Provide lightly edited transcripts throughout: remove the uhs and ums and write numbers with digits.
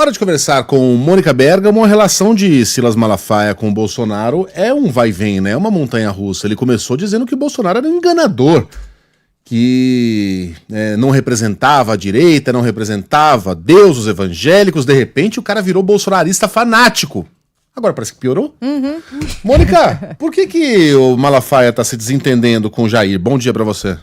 Hora de conversar com Mônica Bergamo. A relação de Silas Malafaia com o Bolsonaro é um vai e vem, né? É uma montanha-russa. Ele começou dizendo que o Bolsonaro era um enganador, que não representava a direita, não representava Deus, os evangélicos. De repente, o cara virou bolsonarista fanático. Agora parece que piorou. Mônica, por que o Malafaia está se desentendendo com o Jair? Bom dia para você.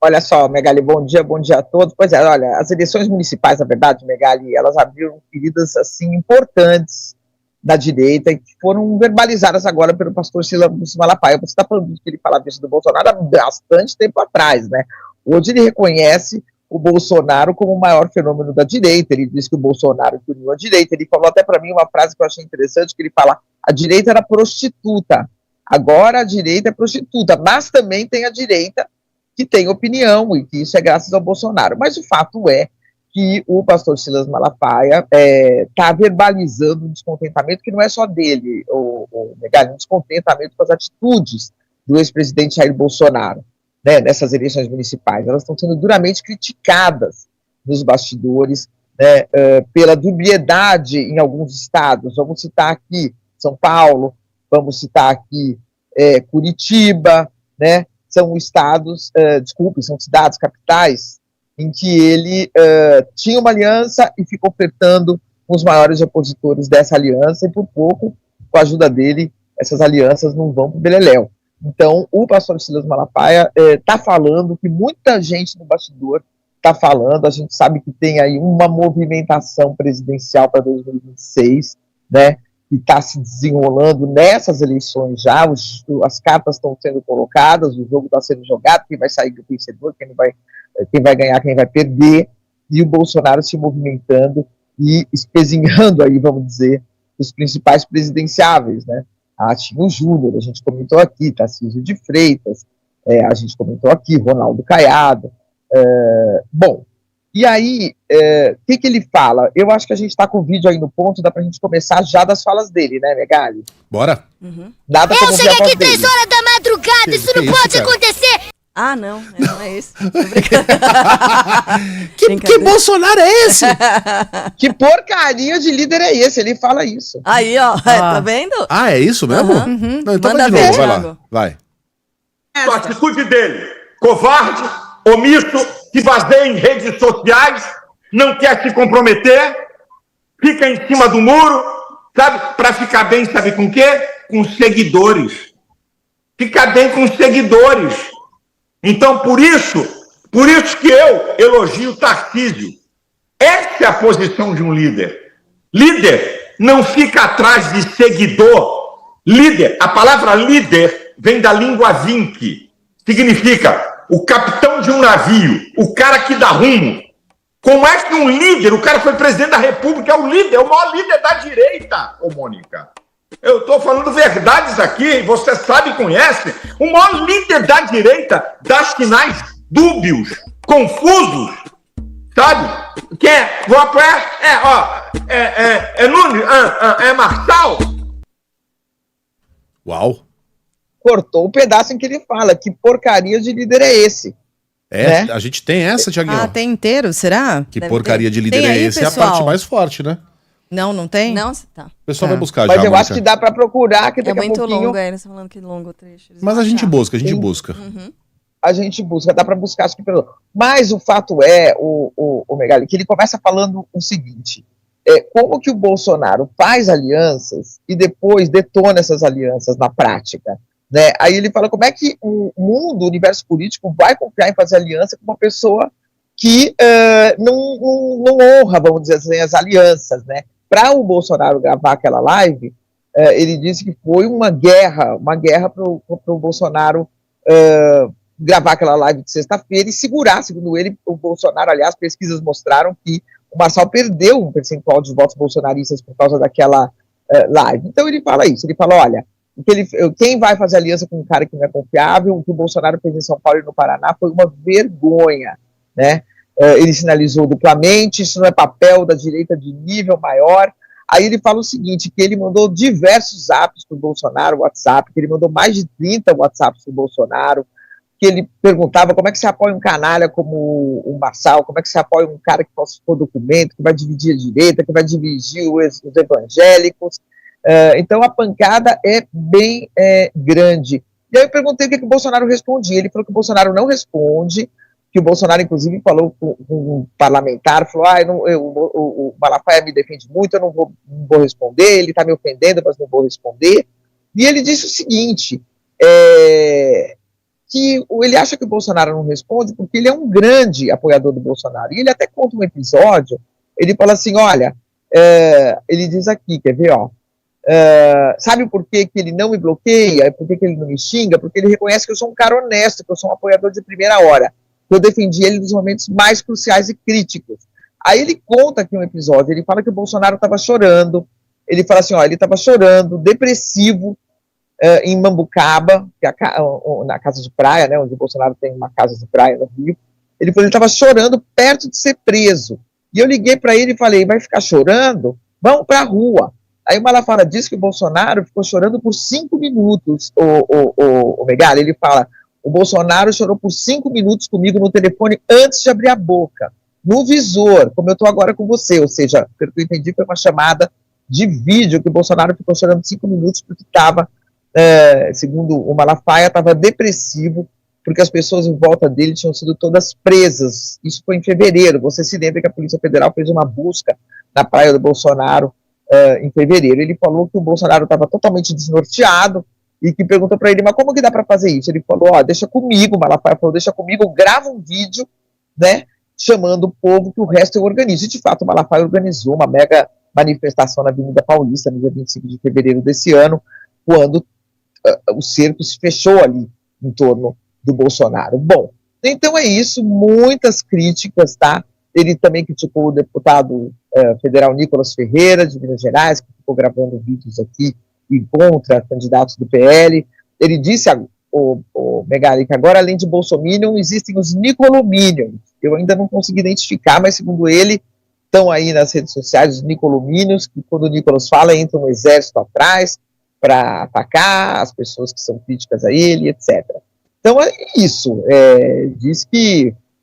Olha só, Megali, bom dia a todos. Pois é, olha, as eleições municipais, na verdade, Megali, elas abriram feridas, assim, importantes da direita e que foram verbalizadas agora pelo pastor Silas Malafaia. Você está falando que ele falava isso do Bolsonaro há bastante tempo atrás, né? Hoje ele reconhece o Bolsonaro como o maior fenômeno da direita. Ele diz que o Bolsonaro uniu a direita. Ele falou até para mim uma frase que eu achei interessante, que ele fala: a direita era prostituta, agora a direita é prostituta, mas também tem a direita que tem opinião, e que isso é graças ao Bolsonaro. Mas o fato é que o pastor Silas Malafaia está verbalizando um descontentamento que não é só dele, um descontentamento com as atitudes do ex-presidente Jair Bolsonaro, né, nessas eleições municipais. Elas estão sendo duramente criticadas nos bastidores, né, pela dubiedade em alguns estados. Vamos citar aqui São Paulo, vamos citar aqui Curitiba, né? São estados, são cidades capitais em que ele tinha uma aliança e ficou flertando com os maiores opositores dessa aliança, e por pouco, com a ajuda dele, essas alianças não vão para o beleléu. Então, o pastor Silas Malafaia está falando que muita gente no bastidor está falando. A gente sabe que tem aí uma movimentação presidencial para 2026, né? Que está se desenrolando nessas eleições já, as cartas estão sendo colocadas, o jogo está sendo jogado, quem vai sair vencedor, quem vai ganhar, quem vai perder, e o Bolsonaro se movimentando e espezinhando aí, vamos dizer, os principais presidenciáveis, né? Tinha o Júnior, a gente comentou aqui, Tarcísio de Freitas, a gente comentou aqui, Ronaldo Caiado. Bom, e aí, o que ele fala? Eu acho que a gente está com o vídeo aí no ponto, dá pra gente começar já das falas dele, né, Megali? Bora. Nada eu cheguei aqui 3 horas da madrugada, isso não pode acontecer! Ah, não é esse. Que Bolsonaro é esse? Que porcaria de líder é esse? Ele fala isso. Aí, ó, tá vendo? É isso mesmo? Não, então vai de novo, vai lá, vai. A atitude dele, covarde, omisso, que vazeia em redes sociais, não quer se comprometer, fica em cima do muro, sabe? Para ficar bem, sabe com o quê? Com seguidores. Fica bem com seguidores. Então, por isso que eu elogio o Tarcísio. Essa é a posição de um líder. Líder não fica atrás de seguidor. Líder, a palavra líder vem da língua vinque. Significa o capitão de um navio, o cara que dá rumo. Como é que um líder, o cara foi presidente da República, é o líder, é o maior líder da direita, ô Mônica. Eu estou falando verdades aqui, você sabe e conhece. O maior líder da direita dá sinais dúbios, confusos, sabe? Quem é? Vou apoiar? Nunes? Marçal? Uau. Cortou o pedaço em que ele fala. Que porcaria de líder é esse? Né? A gente tem essa, Thiaguinho. Tem inteiro, será? Que porcaria de líder é esse? Pessoal. É a parte mais forte, né? Não tem? Não, tá. O pessoal vai buscar Mas já, eu Mônica. acho que dá pra procurar, que daqui a muito pouquinho... longo, eles estão falando que longo o trecho. Mas a gente busca. A gente busca, dá pra buscar, acho que pelo... Mas o fato é, o Megali, que ele começa falando o seguinte: como que o Bolsonaro faz alianças e depois detona essas alianças na prática, né? Aí ele fala como é que o mundo, o universo político vai confiar em fazer aliança com uma pessoa que não honra, vamos dizer assim, as alianças, né? Para o Bolsonaro gravar aquela live, ele disse que foi uma guerra para o Bolsonaro gravar aquela live de sexta-feira e segurar, segundo ele, o Bolsonaro. Aliás, pesquisas mostraram que o Marçal perdeu um percentual de votos bolsonaristas por causa daquela live. Então ele fala isso, ele fala, olha, quem vai fazer aliança com um cara que não é confiável, o que o Bolsonaro fez em São Paulo e no Paraná foi uma vergonha, né? Ele sinalizou duplamente, isso não é papel da direita de nível maior. Aí ele fala o seguinte, que ele mandou diversos apps para o Bolsonaro, WhatsApp, que ele mandou mais de 30 WhatsApps para o Bolsonaro, que ele perguntava como é que você apoia um canalha como o Marçal, como é que você apoia um cara que falsificou documento, que vai dividir a direita, que vai dividir os evangélicos. Então a pancada é bem grande. E aí eu perguntei o que o Bolsonaro respondia. Ele falou que o Bolsonaro não responde, que o Bolsonaro, inclusive, falou com um parlamentar, falou, o Malafaia me defende muito, eu não vou responder, ele está me ofendendo, mas não vou responder. E ele disse o seguinte, que ele acha que o Bolsonaro não responde porque ele é um grande apoiador do Bolsonaro. E ele até conta um episódio, ele fala assim, olha, ele diz aqui, quer ver, ó, sabe por que ele não me bloqueia, por que ele não me xinga? Porque ele reconhece que eu sou um cara honesto, que eu sou um apoiador de primeira hora, que eu defendi ele nos momentos mais cruciais e críticos. Aí ele conta aqui um episódio, ele fala que o Bolsonaro estava chorando, ele fala assim, ó, ele estava chorando, depressivo, em Mambucaba, que é na casa de praia, né, onde o Bolsonaro tem uma casa de praia no Rio. Ele falou que ele estava chorando perto de ser preso. E eu liguei para ele e falei, vai ficar chorando? Vamos para a rua. Aí o Malafaia disse que o Bolsonaro ficou chorando por 5 minutos, o Megali, ele fala, o Bolsonaro chorou por 5 minutos comigo no telefone antes de abrir a boca, no visor, como eu estou agora com você, ou seja, pelo que eu entendi, foi uma chamada de vídeo que o Bolsonaro ficou chorando 5 minutos porque estava, segundo o Malafaia, estava depressivo, porque as pessoas em volta dele tinham sido todas presas. Isso foi em fevereiro. Você se lembra que a Polícia Federal fez uma busca na praia do Bolsonaro em fevereiro. Ele falou que o Bolsonaro estava totalmente desnorteado e que perguntou para ele, mas como que dá para fazer isso? Ele falou, ó, deixa comigo, o Malafaia falou, deixa comigo, grava um vídeo, né, chamando o povo que o resto eu organizo. E, de fato, o Malafaia organizou uma mega manifestação na Avenida Paulista, no dia 25 de fevereiro desse ano, quando o cerco se fechou ali em torno do Bolsonaro. Bom, então é isso, muitas críticas, tá? Ele também criticou o deputado federal Nicolas Ferreira, de Minas Gerais, que ficou gravando vídeos aqui e contra candidatos do PL. Ele disse, o Megali, que agora, além de Bolsominion, existem os Nicolominions. Eu ainda não consegui identificar, mas, segundo ele, estão aí nas redes sociais os Nicolominions, que quando o Nicolas fala, entra um exército atrás para atacar as pessoas que são críticas a ele, etc. Então é isso,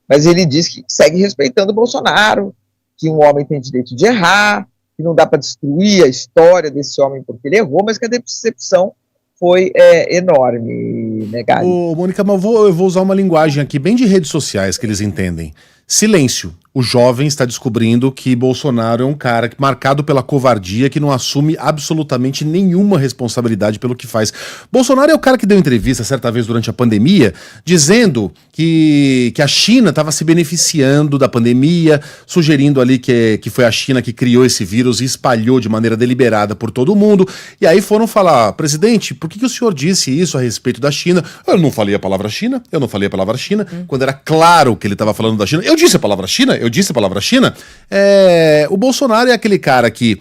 mas ele diz que segue respeitando o Bolsonaro, que um homem tem direito de errar, que não dá para destruir a história desse homem porque ele errou, mas que a decepção foi enorme, né, Gali? Ô, Mônica, mas eu vou usar uma linguagem aqui bem de redes sociais que eles entendem. Silêncio. O jovem está descobrindo que Bolsonaro é um cara marcado pela covardia, que não assume absolutamente nenhuma responsabilidade pelo que faz. Bolsonaro é o cara que deu entrevista certa vez durante a pandemia, dizendo que a China estava se beneficiando da pandemia, sugerindo ali que foi a China que criou esse vírus e espalhou de maneira deliberada por todo mundo. E aí foram falar, presidente, por que o senhor disse isso a respeito da China? Eu não falei a palavra China, quando era claro que ele estava falando da China. Eu disse a palavra China, o Bolsonaro é aquele cara que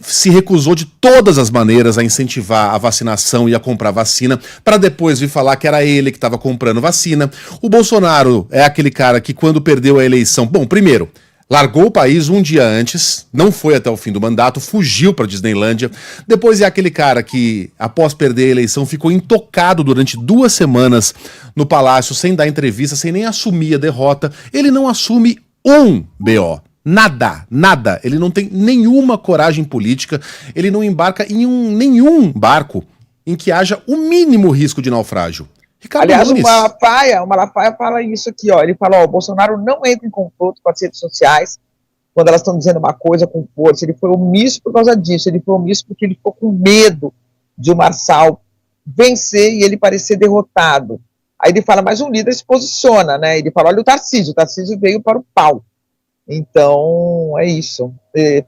se recusou de todas as maneiras a incentivar a vacinação e a comprar vacina, para depois vir falar que era ele que estava comprando vacina. O Bolsonaro é aquele cara que, quando perdeu a eleição, primeiro, largou o país um dia antes, não foi até o fim do mandato, fugiu para Disneylândia. Depois é aquele cara que, após perder a eleição, ficou intocado durante 2 semanas no palácio, sem dar entrevista, sem nem assumir a derrota. Ele não assume um BO. Nada. Ele não tem nenhuma coragem política, ele não embarca em nenhum barco em que haja o mínimo risco de naufrágio. Ricardo Aliás, Nunes. o Malafaia fala isso aqui, ó. Ele fala, o Bolsonaro não entra em confronto com as redes sociais quando elas estão dizendo uma coisa com força. Ele foi omisso por causa disso, ele foi omisso porque ele ficou com medo de o Marçal vencer e ele parecer derrotado. Aí ele fala, mas um líder se posiciona, né? Ele fala, olha o Tarcísio veio para o pau. Então, é isso.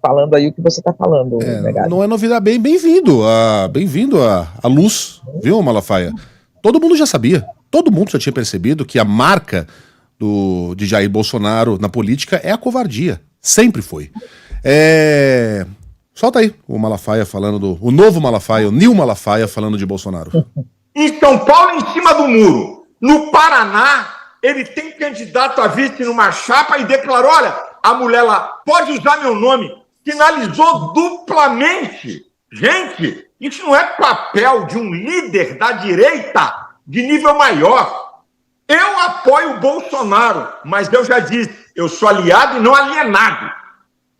Falando aí o que você está falando. Não é novidade, bem-vindo à luz, viu, Malafaia? Todo mundo já sabia, todo mundo já tinha percebido que a marca de Jair Bolsonaro na política é a covardia. Sempre foi. Solta aí o Malafaia falando o novo Malafaia, o Nil Malafaia falando de Bolsonaro. Em São Paulo, em cima do muro. No Paraná, ele tem candidato a vice numa chapa e declarou, olha, a mulher lá pode usar meu nome. Sinalizou duplamente. Gente, isso não é papel de um líder da direita de nível maior. Eu apoio o Bolsonaro, mas eu já disse, eu sou aliado e não alienado.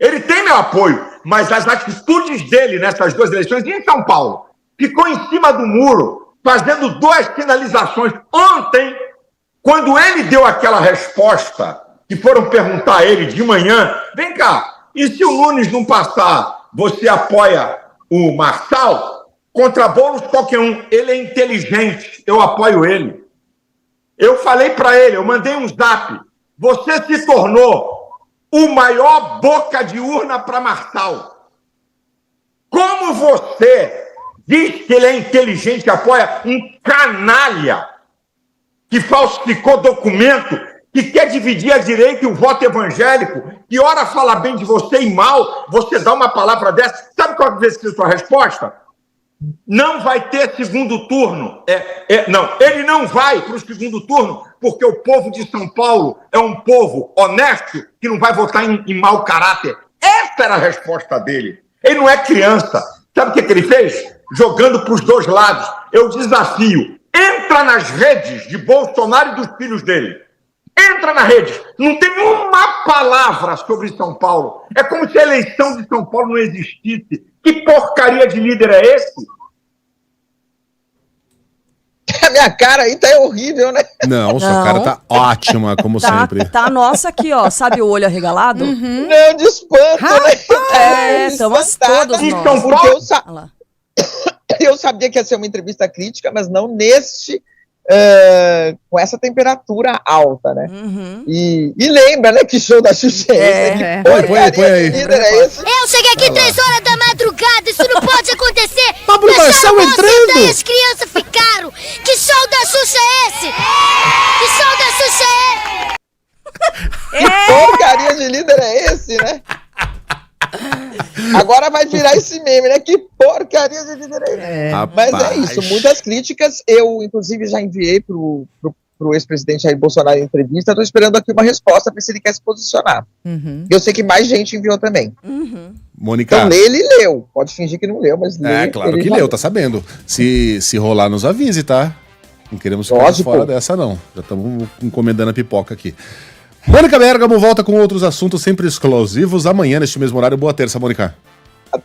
Ele tem meu apoio, mas as atitudes dele nessas 2 eleições em São Paulo, ficou em cima do muro, fazendo 2 sinalizações. Ontem, quando ele deu aquela resposta, que foram perguntar a ele de manhã, vem cá, e se o Nunes não passar, você apoia o Marçal? Contra Boulos, qualquer um. Ele é inteligente, eu apoio ele. Eu falei para ele, eu mandei um zap, você se tornou o maior boca de urna para Marçal. Como você diz que ele é inteligente e apoia um canalha que falsificou documento, que quer dividir a direita e o voto evangélico, que ora fala bem de você e mal, você dá uma palavra dessa. Sabe qual vai ser a sua resposta? Não vai ter segundo turno. Não, ele não vai para o segundo turno, porque o povo de São Paulo é um povo honesto que não vai votar em mau caráter. Essa era a resposta dele. Ele não é criança. Sabe o que ele fez? Jogando para os 2 lados. Eu desafio. Entra nas redes de Bolsonaro e dos filhos dele. Entra na rede. Não tem uma palavra sobre São Paulo. É como se a eleição de São Paulo não existisse. Que porcaria de líder é esse? A minha cara aí tá horrível, né? Não, sua cara tá ótima, como sempre. Tá a nossa aqui, ó. Sabe o olho arregalado? Não, de espanto, né? Estamos todos Em nós. São Porque Paulo, eu sabia que ia ser uma entrevista crítica, mas não com essa temperatura alta, né? E lembra, né, que show da Xuxa é esse? Põe aí. Eu cheguei aqui 3 horas da madrugada, isso não pode acontecer! Pablo Marçal entrando! E as crianças ficaram! Que show da Xuxa é esse? Que show da Xuxa é esse? Que porcaria de líder é esse, né? Agora vai virar esse meme, né? Que porcaria de líder é esse? Mas é isso, muitas críticas. Eu, inclusive, já enviei pro ex-presidente Jair Bolsonaro em entrevista. Estou esperando aqui uma resposta para se ele quer se posicionar. Eu sei que mais gente enviou também. Mônica. Então, ele leu. Pode fingir que não leu, mas leu. É, claro que leu, tá sabendo. Se rolar, nos avise, tá? Não queremos ficar fora dessa, não. Já estamos encomendando a pipoca aqui. Mônica Bergamo volta com outros assuntos sempre exclusivos amanhã, neste mesmo horário. Boa terça, Mônica.